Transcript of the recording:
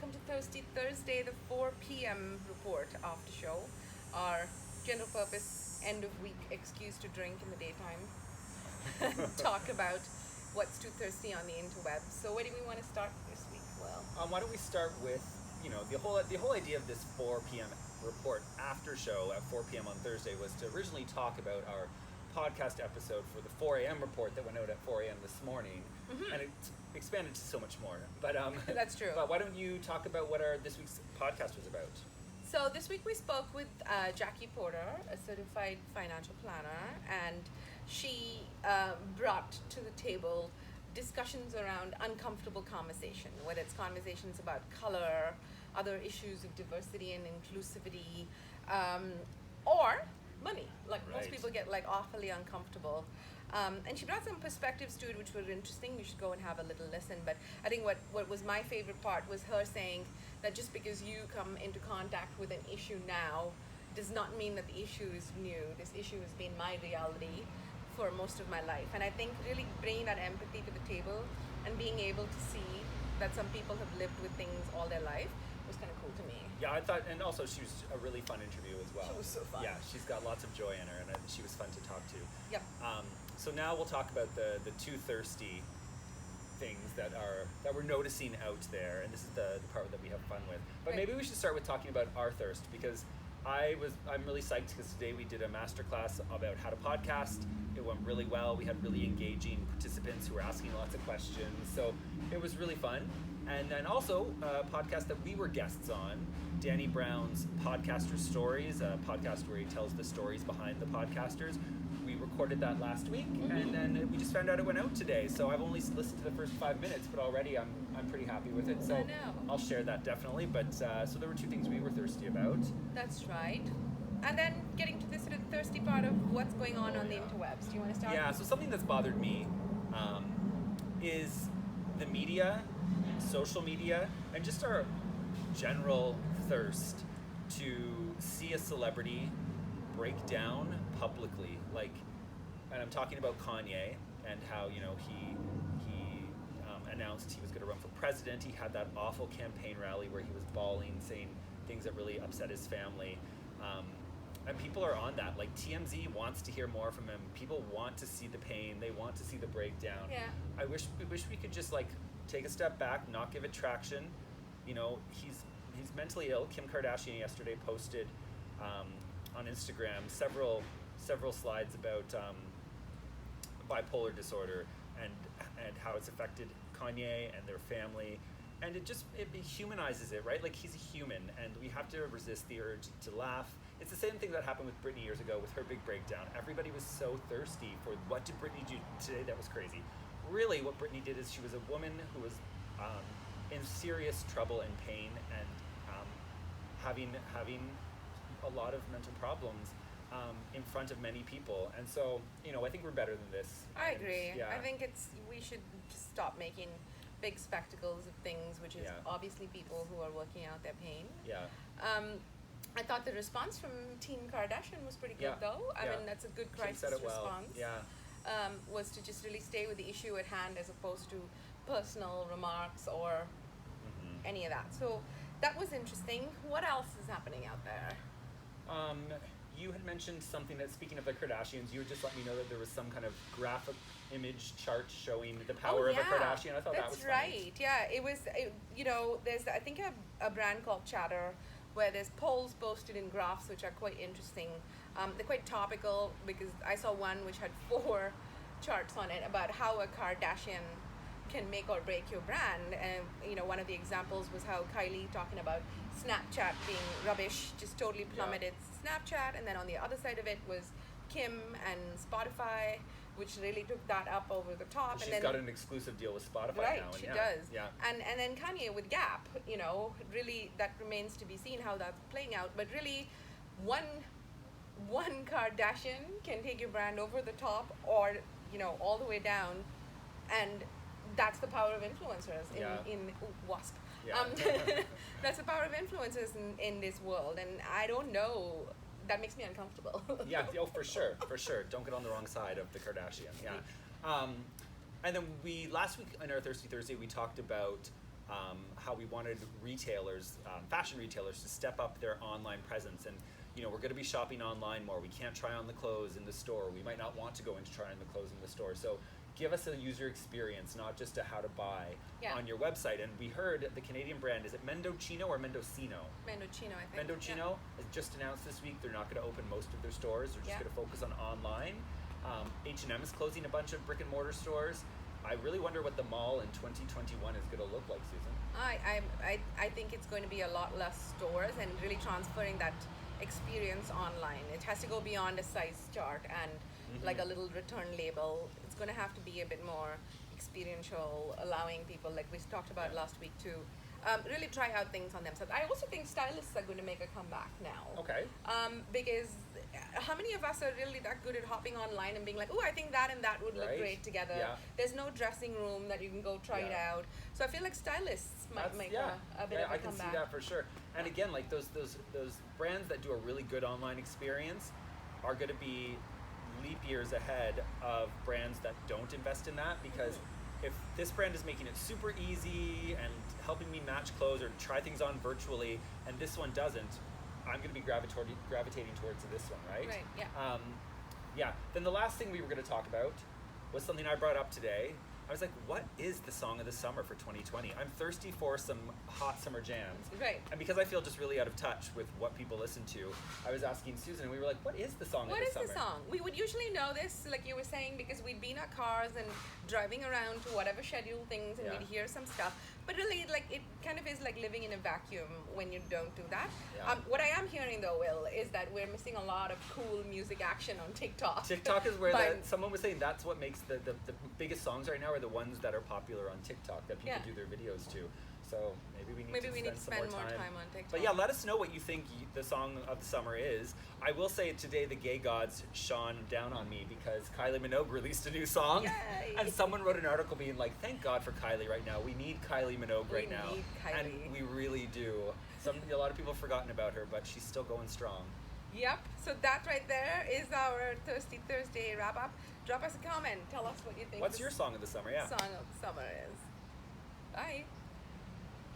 welcome to Thirsty Thursday, the 4 p.m. report after show, our general purpose end of week excuse to drink in the daytime, talk about what's too thirsty on the interwebs. So where do we want to start this week? Well, why don't we start with the whole idea of this 4 p.m. report after show at 4 p.m. on Thursday was to originally talk about our podcast episode for the 4 a.m. report that went out at 4 a.m. this morning, and it expanded to so much more. But that's true. But why don't you talk about what this week's podcast was about? So this week we spoke with Jackie Porter, a certified financial planner, and she brought to the table discussions around uncomfortable conversation, whether it's conversations about color, other issues of diversity and inclusivity, or money. Like most people get like awfully uncomfortable. And she brought some perspectives to it which were interesting. You should go and have a little listen. But I think what was my favorite part was her saying that just because you come into contact with an issue now does not mean that the issue is new. This issue has been my reality for most of my life. And I think really bringing that empathy to the table and being able to see that some people have lived with things all their life was kind of cool to me. Yeah, I thought, and also she was a really fun interview as well. She was so fun. Yeah, she's got lots of joy in her, and she was fun to talk to. Yep. So now we'll talk about the too thirsty things that we're noticing out there, and this is the part that we have fun with. But maybe we should start with talking about our thirst, because I'm really psyched because today we did a masterclass about how to podcast. It went really well. We had really engaging participants who were asking lots of questions, so it was really fun. And then also a podcast that we were guests on, Danny Brown's Podcaster Stories, a podcast where he tells the stories behind the podcasters. We recorded that last week, and then we just found out it went out today. So I've only listened to the first 5 minutes, but already I'm pretty happy with it. So I'll share that definitely. But so there were two things we were thirsty about. That's right. And then getting to this sort of thirsty part of what's going on the interwebs. Do you want to start? Yeah, so something that's bothered me is the media, social media, and just our general thirst to see a celebrity break down publicly. And I'm talking about Kanye and how, he announced he was going to run for president. He had that awful campaign rally where he was bawling, saying things that really upset his family. And people are on that. Like, TMZ wants to hear more from him. People want to see the pain. They want to see the breakdown. Yeah. I wish we could just take a step back, not give it traction. He's mentally ill. Kim Kardashian yesterday posted on Instagram several slides about bipolar disorder and how it's affected Kanye and their family. And it humanizes it, right? Like, he's a human, and we have to resist the urge to laugh. It's the same thing that happened with Britney years ago with her big breakdown. Everybody was so thirsty for what did Britney do today that was crazy. Really, what Britney did is she was a woman who was in serious trouble and pain and having a lot of mental problems in front of many people. And so, I think we're better than this. I agree. Yeah. I think we should just stop making big spectacles of things, which is obviously people who are working out their pain. Yeah. I thought the response from Team Kardashian was pretty good, though. I mean, that's a good crisis response. Yeah. Was to just really stay with the issue at hand as opposed to personal remarks or any of that. So that was interesting. What else is happening out there? You had mentioned something that, speaking of the Kardashians, you would just let me know that there was some kind of graphic image chart showing the power of a Kardashian. I thought that was funny. That's right. Yeah, it was, there's, I think, a brand called Chatter where there's polls posted in graphs which are quite interesting. They're quite topical because I saw one which had 4 charts on it about how a Kardashian can make or break your brand. And one of the examples was how Kylie talking about Snapchat being rubbish just totally plummeted Snapchat, and then on the other side of it was Kim and Spotify, which really took that up over the top. She's got an exclusive deal with Spotify now. Right, she does. Yeah. And then Kanye with Gap, really that remains to be seen how that's playing out. But really, one Kardashian can take your brand over the top or, all the way down. And that's the power of influencers in WASP. Yeah. That's the power of influencers in this world. And I don't know, that makes me uncomfortable. Yeah, for sure. Don't get on the wrong side of the Kardashian. Yeah. And then last week on our Thirsty Thursday, we talked about how we wanted retailers, fashion retailers, to step up their online presence. And we're going to be shopping online more. We can't try on the clothes in the store. We might not want to go in to try on the clothes in the store. So give us a user experience, not just a how to buy on your website. And we heard the Canadian brand, is it Mendocino or Mendocino? Mendocino, I think. Mendocino has just announced this week they're not going to open most of their stores. They're just going to focus on online. H&M is closing a bunch of brick and mortar stores. I really wonder what the mall in 2021 is going to look like, Susan. I think it's going to be a lot less stores and really transferring that experience online. It has to go beyond a size chart and like a little return label. It's going to have to be a bit more experiential, allowing people, like we talked about last week too, really try out things on themselves. I also think stylists are going to make a comeback now. Okay. Because how many of us are really that good at hopping online and being like, oh, I think that and that would look great together. Yeah. There's no dressing room that you can go try it out. So I feel like stylists might make a bit of a comeback. I can see that for sure. And again, like those brands that do a really good online experience are going to be leap years ahead of brands that don't invest in that, because if this brand is making it super easy and helping me match clothes or try things on virtually, and this one doesn't, I'm going to be gravitating towards this one, right? Right, yeah. Then the last thing we were going to talk about was something I brought up today. I was like, what is the song of the summer for 2020? I'm thirsty for some hot summer jams. Right. And because I feel just really out of touch with what people listen to, I was asking Susan, and we were like, what is the song of the summer? What is the song? We would usually know this, like you were saying, because we'd be in our cars and driving around to whatever scheduled things, and we'd hear some stuff. But really, like, it kind of is like living in a vacuum when you don't do that. Yeah. What I am hearing, though, Will, is that we're missing a lot of cool music action on TikTok. TikTok is where someone was saying that's what makes the biggest songs right now are the ones that are popular on TikTok that people do their videos to. So maybe we need to spend more time on TikTok. But yeah, let us know what you think the song of the summer is. I will say today the gay gods shone down on me because Kylie Minogue released a new song. Yay! And someone wrote an article being like, thank God for Kylie right now. We need Kylie Minogue right now. We need Kylie. And we really do. A lot of people have forgotten about her, but she's still going strong. Yep. So that right there is our Thirsty Thursday wrap up. Drop us a comment. Tell us what you think. What's your song of the summer? Yeah. Song of the summer is. Bye.